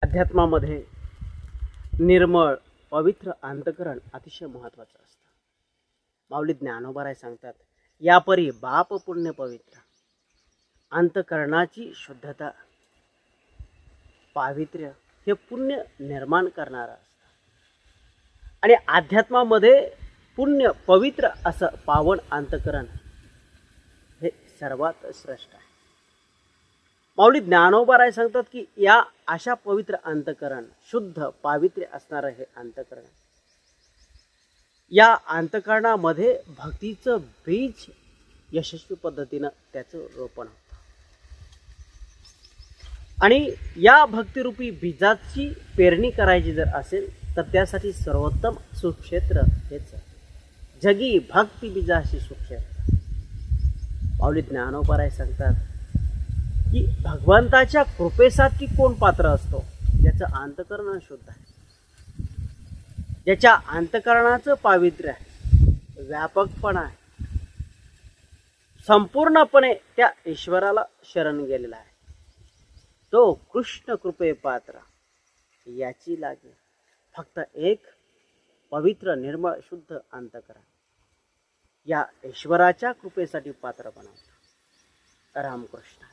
अध्यात्मामध्ये निर्मळ पवित्र अंतकरण अतिशय महत्त्वाचं असतं. माऊली ज्ञानोबा सांगतात, यापरी बाप पुण्य पवित्र. अंतकरणाची शुद्धता पावित्र्य हे पुण्य निर्माण करणारं असतं. आणि अध्यात्मामध्ये पुण्य पवित्र असं पावन अंतकरण हे सर्वात श्रेष्ठ आहे. माऊली ज्ञानोबा सांगतात की या अशा पवित्र अंतकरण, शुद्ध पावित्र्य असणारं हे अंतकरण, या अंतकरणामध्ये भक्तीचं बीज यशस्वी पद्धतीनं त्याचं रोपण होतं. आणि या भक्तिरूपी बीजाची पेरणी करायची जर असेल तर त्यासाठी सर्वोत्तम सुक्षेत्र हेच जगी भक्ती बीजाशी सुक्षेत्र. माऊली ज्ञानोबा सांगतात की भगवंताच्या कृपेसाठी कोण पात्र असतो? ज्याचं अंतकरण शुद्ध आहे, ज्याच्या अंतकरणाचं पावित्र्य आहे, व्यापकपणा आहे, संपूर्णपणे त्या ईश्वराला शरण गेलेला आहे, तो कृष्ण कृपे पात्र. याची लागे फक्त एक पवित्र निर्मळ शुद्ध अंतकरण या ईश्वराच्या कृपेसाठी पात्र बनवतं. रामकृष्ण.